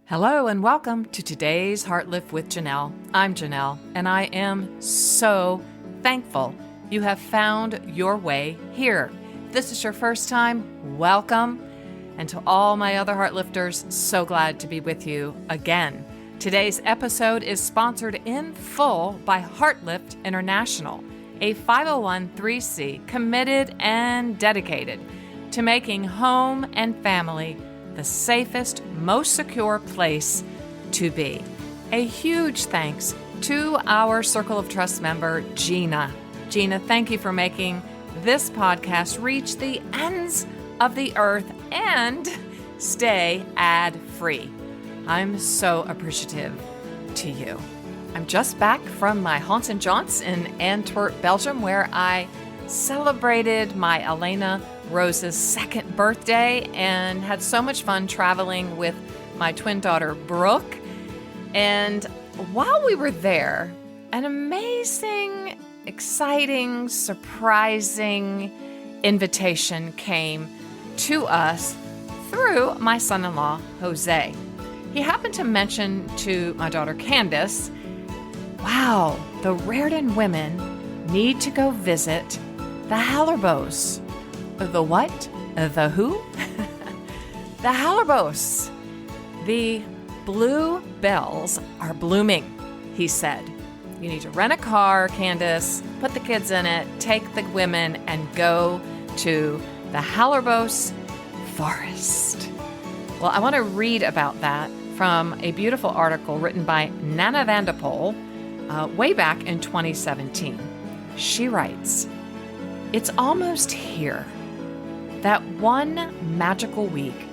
Hello and welcome to today's Heartlift with Janelle. I'm Janelle, and I am so thankful you have found your way here. If this is your first time, welcome. And to all my other Heartlifters, so glad to be with you again. Today's episode is sponsored in full by Heartlift International, a 501(c)(3) committed and dedicated to making home and family the safest, most secure place to be. A huge thanks to our Circle of Trust member, Gina. Gina, thank you for making this podcast reach the ends of the earth and stay ad-free. I'm so appreciative to you. I'm just back from my haunts and jaunts in Antwerp, Belgium, where I celebrated my Elena Rose's second birthday and had so much fun traveling with my twin daughter, Brooke. And while we were there, an amazing, exciting, surprising invitation came to us through my son-in-law, Jose. He happened to mention to my daughter, Candace, wow, the Reardon women need to go visit the Hallerbos. The what? The who? The Hallerbos. The bluebells are blooming, he said. You need to rent a car, Candace, put the kids in it, take the women, and go to the Hallerbos forest. Well, I want to read about that from a beautiful article written by Nana van der Pol way back in 2017. She writes, "It's almost here. That one magical week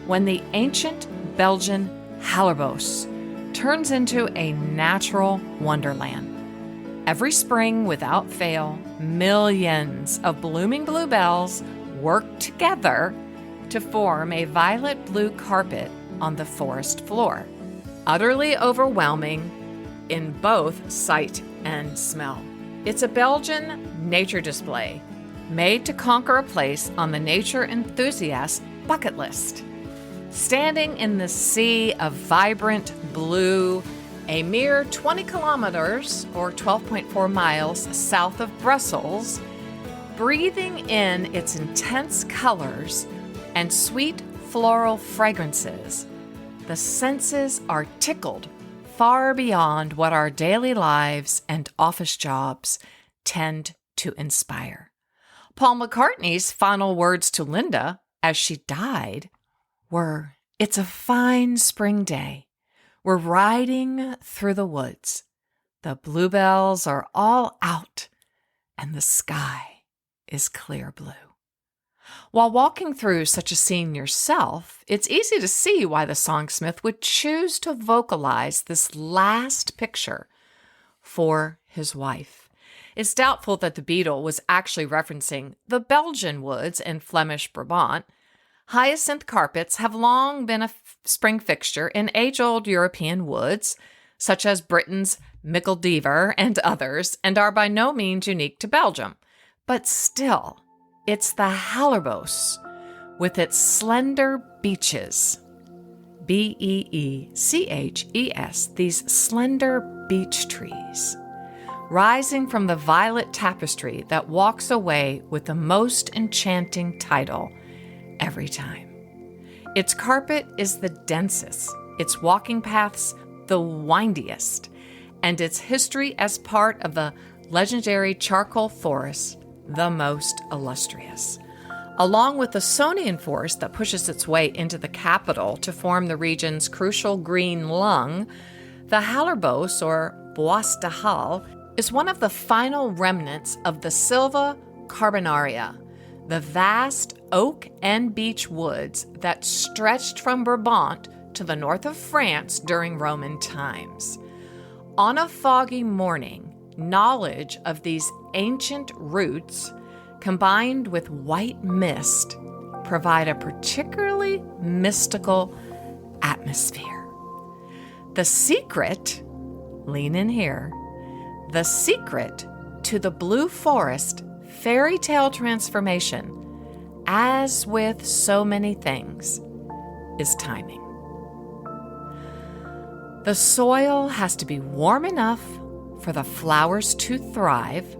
when the ancient Belgian Hallerbos turns into a natural wonderland. Every spring, without fail, millions of blooming bluebells work together to form a violet-blue carpet on the forest floor, utterly overwhelming in both sight and smell. It's a Belgian nature display made to conquer a place on the nature enthusiast bucket list. Standing in the sea of vibrant blue, a mere 20 kilometers or 12.4 miles south of Brussels, breathing in its intense colors and sweet floral fragrances, the senses are tickled far beyond what our daily lives and office jobs tend to inspire." Paul McCartney's final words to Linda as she died were, "It's a fine spring day. We're riding through the woods. The bluebells are all out and the sky is clear blue." While walking through such a scene yourself, it's easy to see why the songsmith would choose to vocalize this last picture for his wife. It's doubtful that the Beatle was actually referencing the Belgian woods in Flemish Brabant. Hyacinth carpets have long been a spring fixture in age-old European woods, such as Britain's Micheldever and others, and are by no means unique to Belgium. But still, it's the Hallerbos, with its slender beeches, Beeches, these slender beech trees, rising from the violet tapestry that walks away with the most enchanting title every time. Its carpet is the densest, its walking paths the windiest, and its history as part of the legendary charcoal forest the most illustrious. Along with the Sonian forest that pushes its way into the capital to form the region's crucial green lung, the Hallerbos, or Bois de Halle, is one of the final remnants of the Silva carbonaria, the vast oak and beech woods that stretched from Brabant to the north of France during Roman times. On a foggy morning, knowledge of these ancient roots, combined with white mist, provide a particularly mystical atmosphere. The secret, lean in here, the secret to the Blue Forest fairy tale transformation, as with so many things, is timing. The soil has to be warm enough for the flowers to thrive,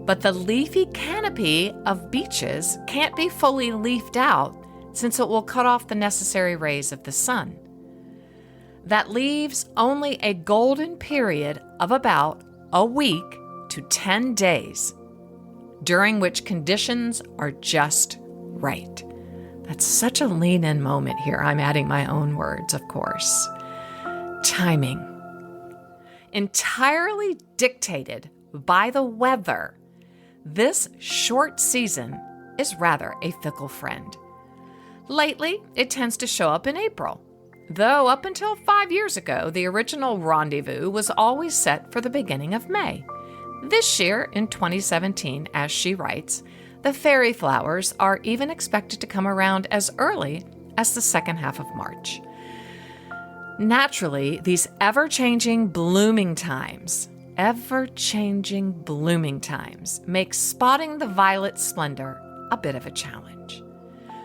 but the leafy canopy of beeches can't be fully leafed out since it will cut off the necessary rays of the sun. That leaves only a golden period of about a week to 10 days, during which conditions are just right. That's such a lean-in moment here. I'm adding my own words, of course. Timing. Entirely dictated by the weather, this short season is rather a fickle friend. Lately, it tends to show up in April, though up until 5 years ago, the original rendezvous was always set for the beginning of May. This year, in 2017, as she writes, the fairy flowers are even expected to come around as early as the second half of March. Naturally, these ever-changing blooming times make spotting the violet splendor a bit of a challenge.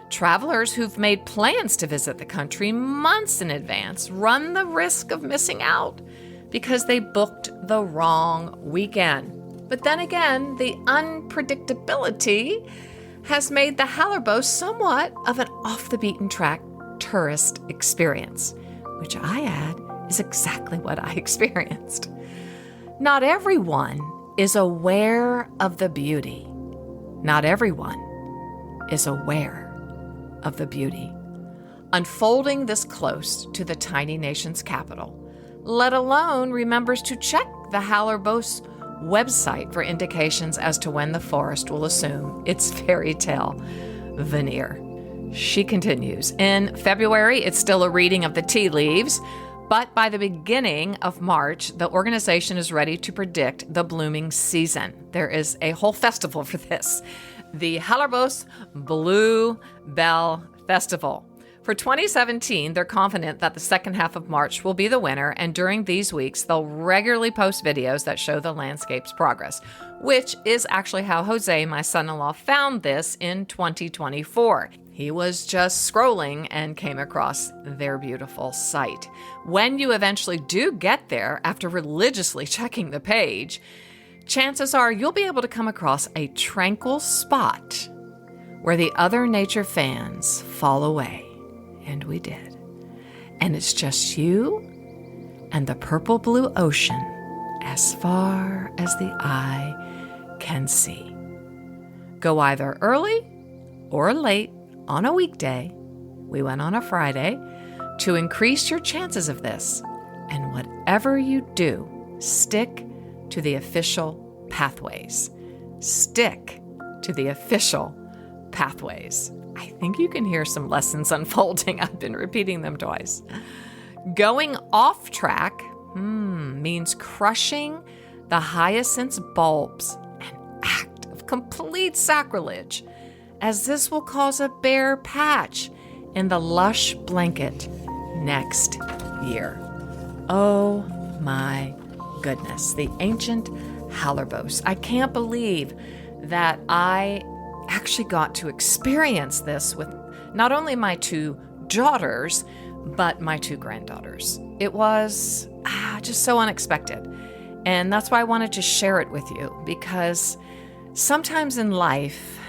Travelers who've made plans to visit the country months in advance run the risk of missing out because they booked the wrong weekend. But then again, the unpredictability has made the Hallerbos somewhat of an off-the-beaten-track tourist experience, which I add is exactly what I experienced. Not everyone is aware of the beauty. Not everyone is aware of the beauty unfolding this close to the tiny nation's capital, let alone remembers to check the Hallerbos website for indications as to when the forest will assume its fairy tale veneer. She continues, in February, it's still a reading of the tea leaves, but by the beginning of March, the organization is ready to predict the blooming season. There is a whole festival for this, the Hallerbos Bluebell Festival. For 2017, they're confident that the second half of March will be the winner, and during these weeks, they'll regularly post videos that show the landscape's progress, which is actually how Jose, my son-in-law, found this in 2024. He was just scrolling and came across their beautiful site. When you eventually do get there, after religiously checking the page, chances are you'll be able to come across a tranquil spot where the other nature fans fall away. And we did. And it's just you and the purple-blue ocean as far as the eye can see. Go either early or late on a weekday, we went on a Friday, to increase your chances of this. And whatever you do, stick to the official pathways. Stick to the official pathways. I think you can hear some lessons unfolding. I've been repeating them twice. Going off track means crushing the hyacinth bulbs, an act of complete sacrilege, as this will cause a bare patch in the lush blanket next year. Oh my goodness, the ancient Hallerbos. I can't believe that I actually got to experience this with not only my 2 daughters, but my 2 granddaughters. It was just so unexpected. And that's why I wanted to share it with you, because sometimes in life,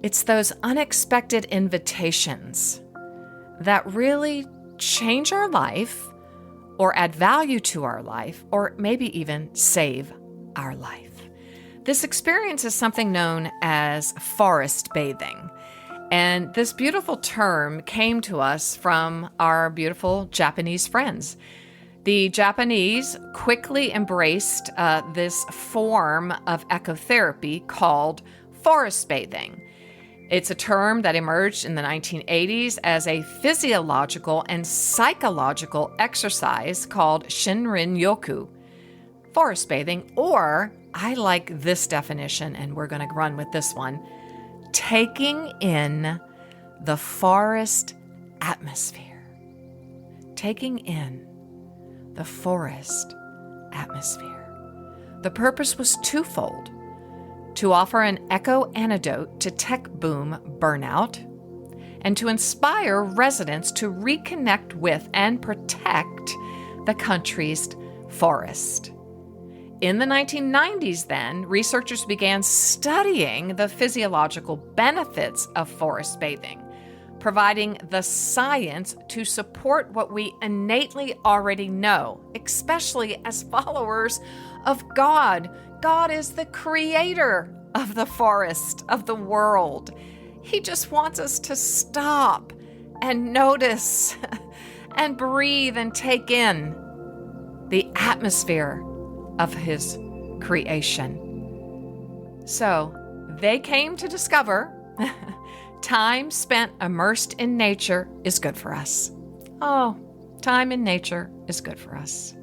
it's those unexpected invitations that really change our life or add value to our life, or maybe even save our life. This experience is something known as forest bathing. And this beautiful term came to us from our beautiful Japanese friends. The Japanese quickly embraced this form of ecotherapy called forest bathing. It's a term that emerged in the 1980s as a physiological and psychological exercise called Shinrin-yoku, forest bathing, or I like this definition, and we're going to run with this one, taking in the forest atmosphere. Taking in the forest atmosphere. The purpose was twofold: to offer an eco-antidote to tech boom burnout, and to inspire residents to reconnect with and protect the country's forest. In the 1990s, then, researchers began studying the physiological benefits of forest bathing, providing the science to support what we innately already know, especially as followers of God. God is the creator of the forest, of the world. He just wants us to stop and notice and breathe and take in the atmosphere of his creation. So they came to discover time spent immersed in nature is good for us. Oh, time in nature is good for us.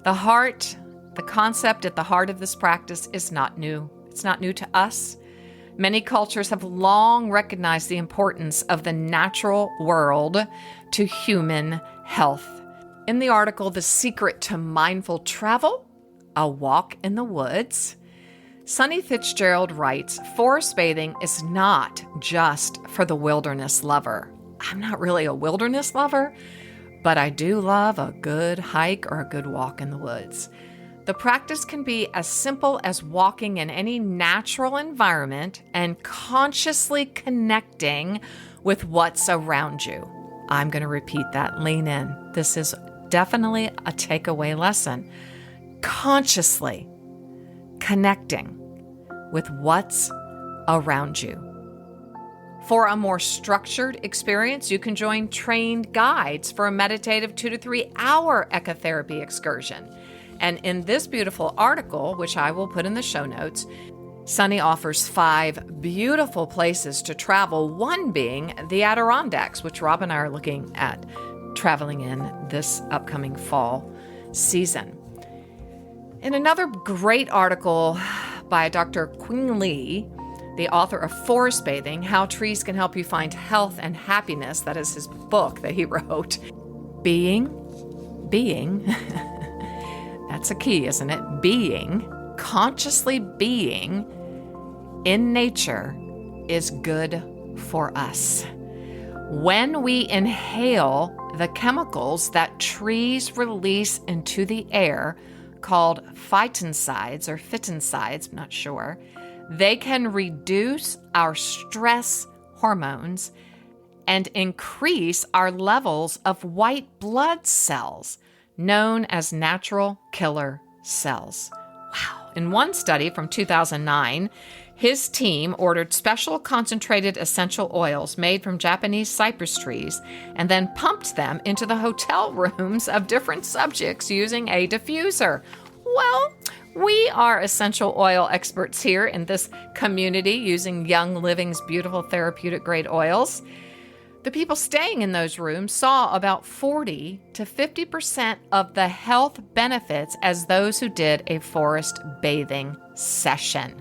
The concept at the heart of this practice is not new. It's not new to us. Many cultures have long recognized the importance of the natural world to human health. In the article, The Secret to Mindful Travel, A Walk in the Woods, Sunny Fitzgerald writes, forest bathing is not just for the wilderness lover. I'm not really a wilderness lover, but I do love a good hike or a good walk in the woods. The practice can be as simple as walking in any natural environment and consciously connecting with what's around you. I'm going to repeat that. Lean in. This is definitely a takeaway lesson. Consciously connecting with what's around you. For a more structured experience, you can join trained guides for a meditative 2 to 3 hour ecotherapy excursion. And in this beautiful article, which I will put in the show notes, Sunny offers 5 beautiful places to travel, one being the Adirondacks, which Rob and I are looking at traveling in this upcoming fall season. In another great article by Dr. Qing Li, the author of Forest Bathing, How Trees Can Help You Find Health and Happiness, that is his book that he wrote, being, that's a key, isn't it? Consciously being in nature is good for us. When we inhale the chemicals that trees release into the air, called phytoncides or phytoncides, I'm not sure, they can reduce our stress hormones and increase our levels of white blood cells, known as natural killer cells. Wow. In one study from 2009, his team ordered special concentrated essential oils made from Japanese cypress trees and then pumped them into the hotel rooms of different subjects using a diffuser. Well, we are essential oil experts here in this community using Young Living's beautiful therapeutic grade oils. The people staying in those rooms saw about 40 to 50% of the health benefits as those who did a forest bathing session.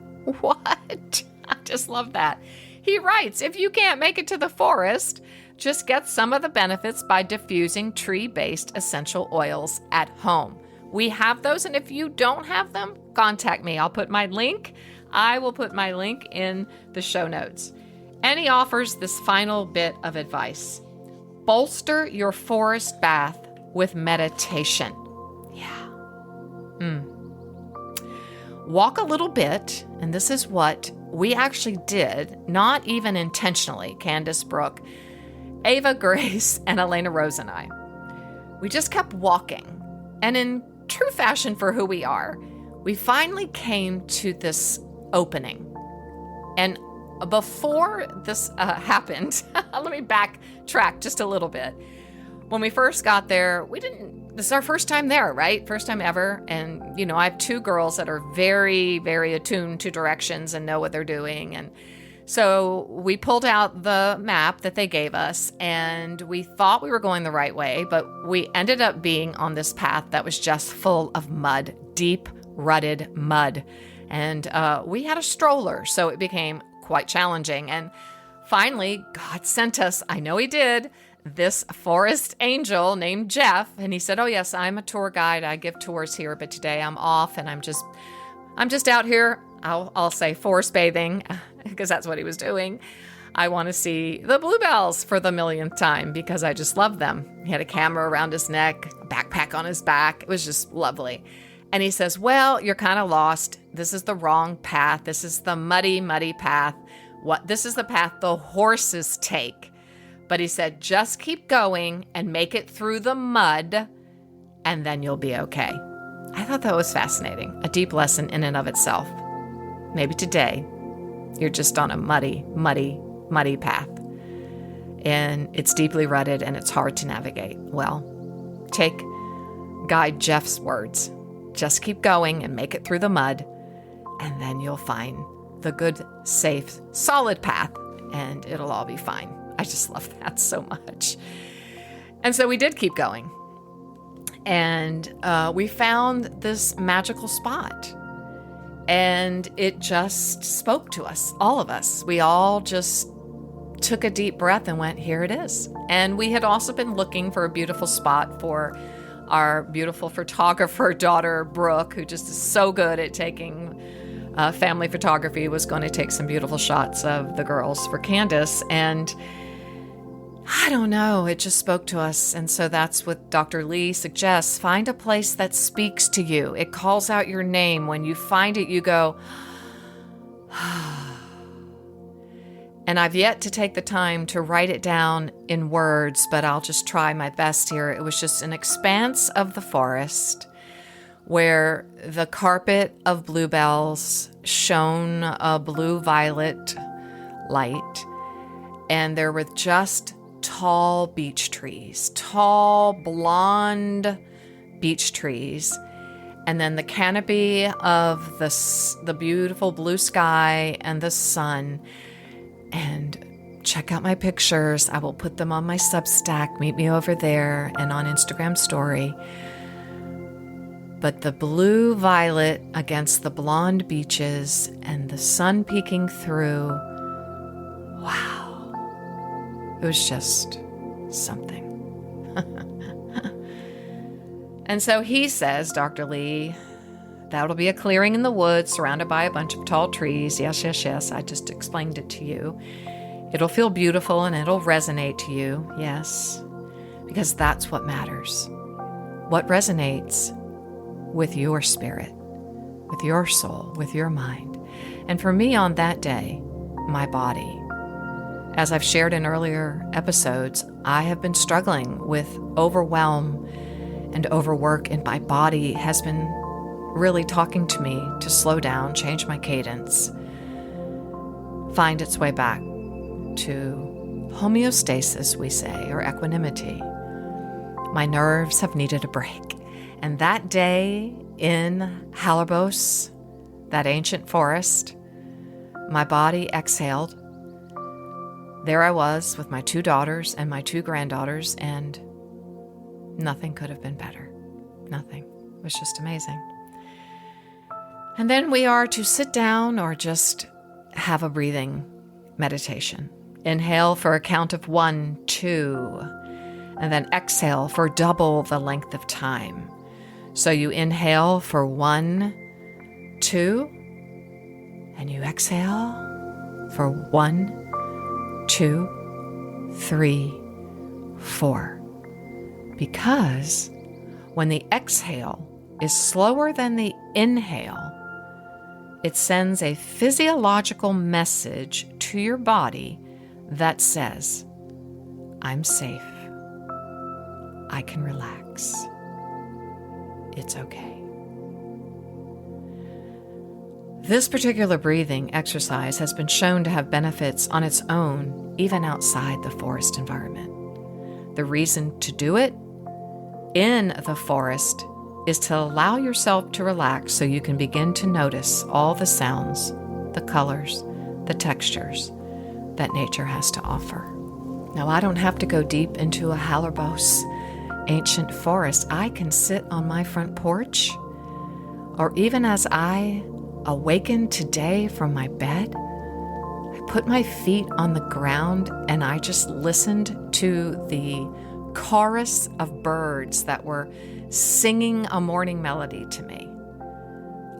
What? I just love that. He writes, if you can't make it to the forest, just get some of the benefits by diffusing tree-based essential oils at home. We have those, and if you don't have them, contact me. I'll put my link. I will put my link in the show notes. And he offers this final bit of advice. Bolster your forest bath with meditation. Yeah. Walk a little bit, and this is what we actually did, not even intentionally, Candace Brooke, Ava Grace, and Elena Rose and I. We just kept walking, and in true fashion for who we are, we finally came to this opening. And before this happened, let me backtrack just a little bit. When we first got there, this is our first time there, right? First time ever. And, I have 2 girls that are very, very attuned to directions and know what they're doing. And so we pulled out the map that they gave us, and we thought we were going the right way, but we ended up being on this path that was just full of mud, deep, rutted mud. And we had a stroller, so it became quite challenging. And finally, God sent us, I know he did, this forest angel named Jeff. And he said, oh yes, I'm a tour guide. I give tours here, but today I'm off and I'm just out here. I'll say forest bathing because that's what he was doing. I want to see the bluebells for the millionth time because I just love them. He had a camera around his neck, a backpack on his back. It was just lovely. And he says, well, you're kind of lost. This is the wrong path. This is the muddy, muddy path. This is the path the horses take. But he said, just keep going and make it through the mud, and then you'll be okay. I thought that was fascinating, a deep lesson in and of itself. Maybe today you're just on a muddy, muddy, muddy path, and it's deeply rutted and it's hard to navigate. Well, take Guide Jeff's words. Just keep going and make it through the mud, and then you'll find the good, safe, solid path, and it'll all be fine. I just love that so much. And so we did keep going. And we found this magical spot. And it just spoke to us, all of us. We all just took a deep breath and went, here it is. And we had also been looking for a beautiful spot for our beautiful photographer daughter, Brooke, who just is so good at taking family photography, was going to take some beautiful shots of the girls for Candace. And I don't know, it just spoke to us. And so that's what Dr. Lee suggests. Find a place that speaks to you. It calls out your name. When you find it, you go, and I've yet to take the time to write it down in words, but I'll just try my best here. It was just an expanse of the forest where the carpet of bluebells shone a blue-violet light, and there were just tall beech trees, tall blonde beech trees, and then the canopy of the beautiful blue sky and the sun. And check out my pictures. I will put them on my Substack. Meet me over there and on Instagram story. But the blue violet against the blonde beeches and the sun peeking through, wow. It was just something. And so he says, Dr. Lee, that'll be a clearing in the woods surrounded by a bunch of tall trees. Yes, yes, yes. I just explained it to you. It'll feel beautiful and it'll resonate to you. Yes, because that's what matters. What resonates with your spirit, with your soul, with your mind. And for me on that day, my body. As I've shared in earlier episodes, I have been struggling with overwhelm and overwork, and my body has been really talking to me to slow down, change my cadence, find its way back to homeostasis, we say, or equanimity. My nerves have needed a break. And that day in Hallerbos, that ancient forest, my body exhaled. There I was with my 2 daughters and my 2 granddaughters, and nothing could have been better. Nothing. It was just amazing. And then we are to sit down or just have a breathing meditation. Inhale for a count of 1, 2, and then exhale for double the length of time. So you inhale for 1, 2, and you exhale for 1, 2, 3, 4. Because when the exhale is slower than the inhale, it sends a physiological message to your body that says, I'm safe. I can relax. It's okay. This particular breathing exercise has been shown to have benefits on its own, even outside the forest environment. The reason to do it in the forest is to allow yourself to relax so you can begin to notice all the sounds, the colors, the textures that nature has to offer. Now, I don't have to go deep into a Hallerbos ancient forest. I can sit on my front porch, or even as I awaken today from my bed, I put my feet on the ground and I just listened to the chorus of birds that were singing a morning melody to me.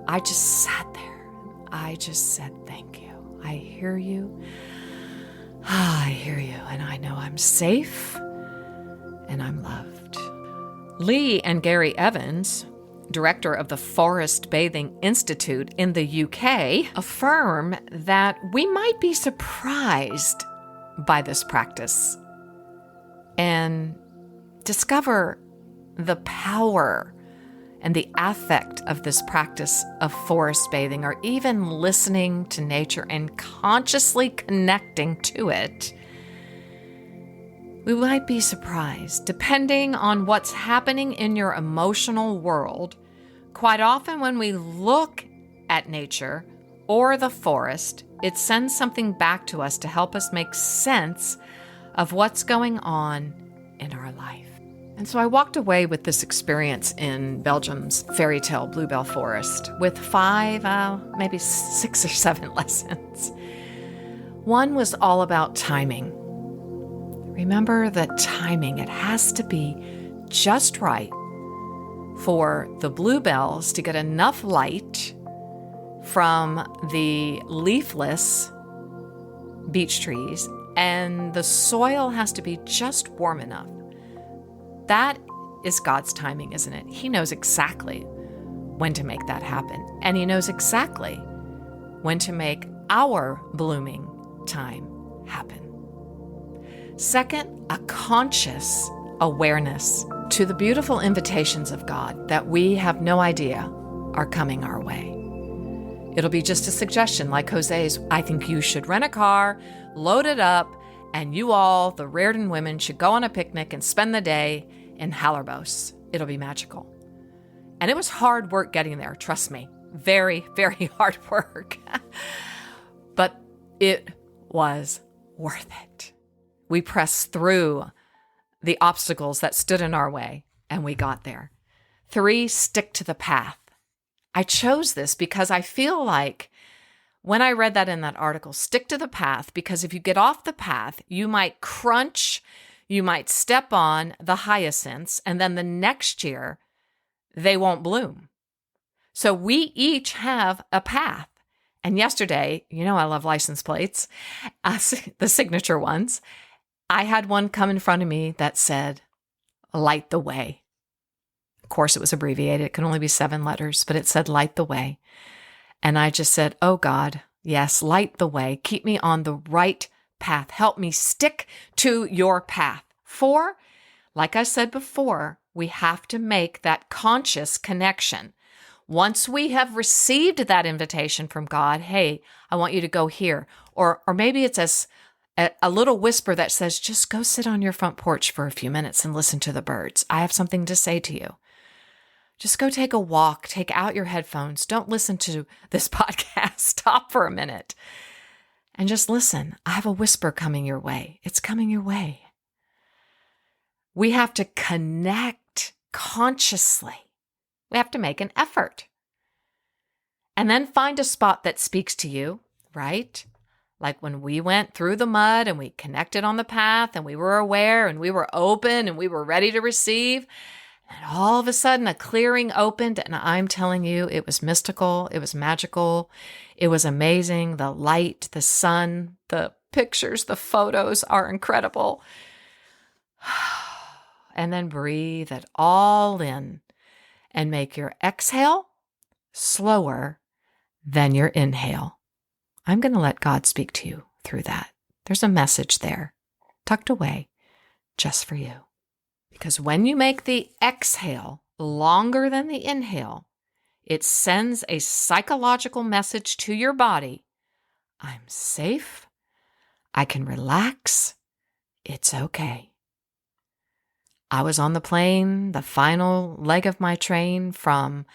I just sat there. I just said, thank you. I hear you. I hear you, and I know I'm safe and I'm loved. Lee and Gary Evans, director of the Forest Bathing Institute in the UK, affirm that we might be surprised by this practice and discover the power and the affect of this practice of forest bathing, or even listening to nature and consciously connecting to it. We might be surprised, depending on what's happening in your emotional world. Quite often when we look at nature or the forest, it sends something back to us to help us make sense of what's going on in our life. And so I walked away with this experience in Belgium's fairy tale bluebell forest with 5, maybe 6 or 7 lessons. One was all about timing. Remember that timing, it has to be just right for the bluebells to get enough light from the leafless beech trees, and the soil has to be just warm enough. That is God's timing, isn't it? He knows exactly when to make that happen, and He knows exactly when to make our blooming time happen. Second, a conscious awareness to the beautiful invitations of God that we have no idea are coming our way. It'll be just a suggestion like Jose's, I think you should rent a car, load it up, and you all, the Reardon women, should go on a picnic and spend the day in Hallerbos. It'll be magical. And it was hard work getting there, trust me. Very, very hard work. But it was worth it. We pressed through the obstacles that stood in our way, and we got there. 3, stick to the path. I chose this because I feel like when I read that in that article, stick to the path, because if you get off the path, you might crunch, you might step on the hyacinths, and then the next year, they won't bloom. So we each have a path. And yesterday, I love license plates, the signature ones. I had one come in front of me that said, light the way. Of course, it was abbreviated. It could only be 7 letters, but it said, light the way. And I just said, oh God, yes, light the way. Keep me on the right path. Help me stick to your path. 4, like I said before, we have to make that conscious connection. Once we have received that invitation from God, hey, I want you to go here. Or maybe it's as a little whisper that says, just go sit on your front porch for a few minutes and listen to the birds. I have something to say to you. Just go take a walk, take out your headphones. Don't listen to this podcast. Stop for a minute and just listen. I have a whisper coming your way. It's coming your way. We have to connect consciously. We have to make an effort. And then find a spot that speaks to you, right? Like when we went through the mud and we connected on the path and we were aware and we were open and we were ready to receive. And all of a sudden a clearing opened, and I'm telling you, it was mystical. It was magical. It was amazing. The light, the sun, the pictures, the photos are incredible. And then breathe it all in and make your exhale slower than your inhale. I'm going to let God speak to you through that. There's a message there, tucked away, just for you. Because when you make the exhale longer than the inhale, it sends a psychological message to your body. I'm safe. I can relax. It's okay. I was on the plane, the final leg of my train from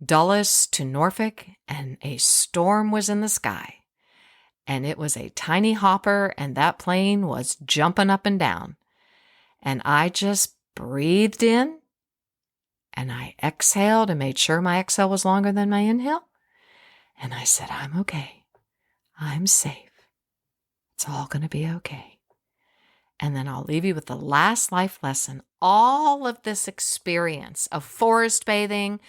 Dulles to Norfolk, and a storm was in the sky. And it was a tiny hopper, and that plane was jumping up and down. And I just breathed in, and I exhaled and made sure my exhale was longer than my inhale. And I said, I'm okay. I'm safe. It's all going to be okay. And then I'll leave you with the last life lesson. All of this experience of forest bathing,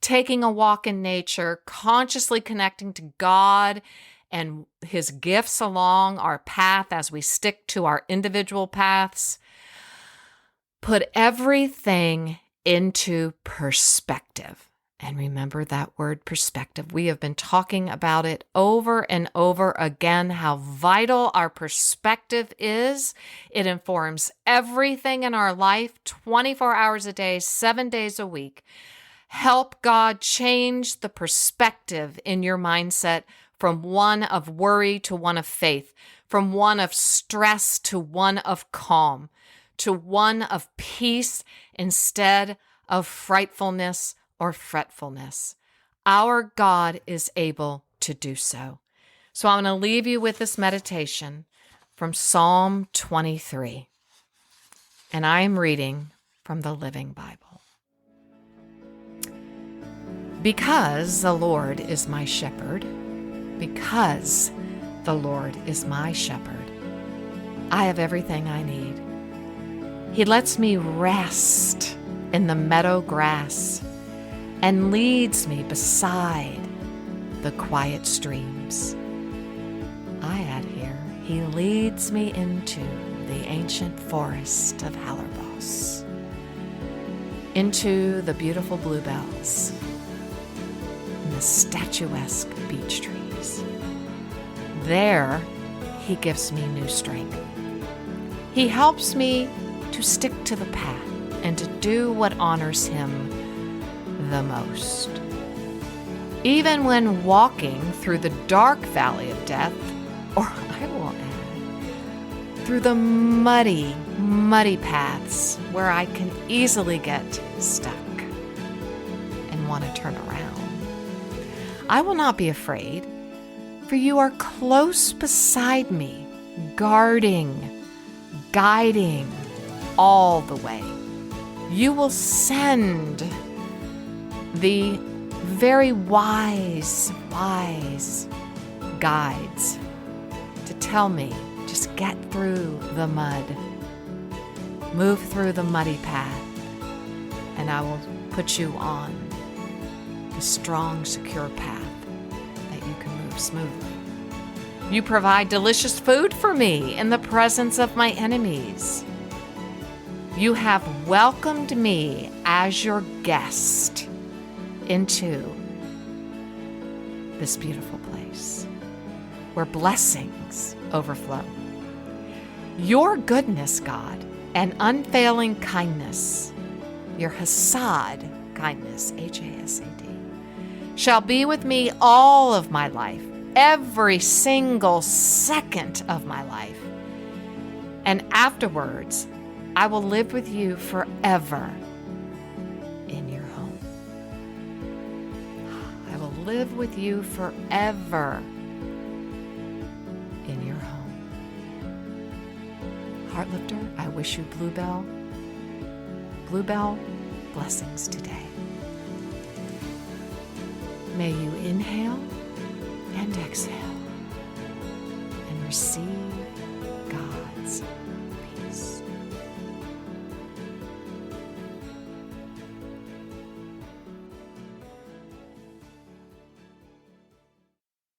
taking a walk in nature, consciously connecting to God and his gifts along our path as we stick to our individual paths. Put everything into perspective. And remember that word perspective. We have been talking about it over and over again, how vital our perspective is. It informs everything in our life, 24 hours a day, 7 days a week. Help God change the perspective in your mindset from one of worry to one of faith, from one of stress to one of calm, to one of peace instead of frightfulness or fretfulness. Our God is able to do so. So I'm going to leave you with this meditation from Psalm 23. And I am reading from the Living Bible. Because the Lord is my shepherd, because the Lord is my shepherd, I have everything I need. He lets me rest in the meadow grass and leads me beside the quiet streams. I add here, he leads me into the ancient forest of Hallerbos, into the beautiful bluebells and the statuesque beech trees. There, he gives me new strength. He helps me to stick to the path and to do what honors him the most. Even when walking through the dark valley of death, or I will add, through the muddy, muddy paths where I can easily get stuck and want to turn around, I will not be afraid, for you are close beside me, guarding, guiding all the way. You will send the very wise guides to tell me, just get through the mud, move through the muddy path, and I will put you on the strong, secure path that you can move smoothly. You provide delicious food for me in the presence of my enemies. You have welcomed me as your guest into this beautiful place where blessings overflow. Your goodness, God, and unfailing kindness, your Hasad kindness, H-A-S-A-D, shall be with me all of my life, every single second of my life. And afterwards, I will live with you forever in your home. I will live with you forever in your home. Heartlifter, I wish you bluebell blessings today. May you inhale and exhale and receive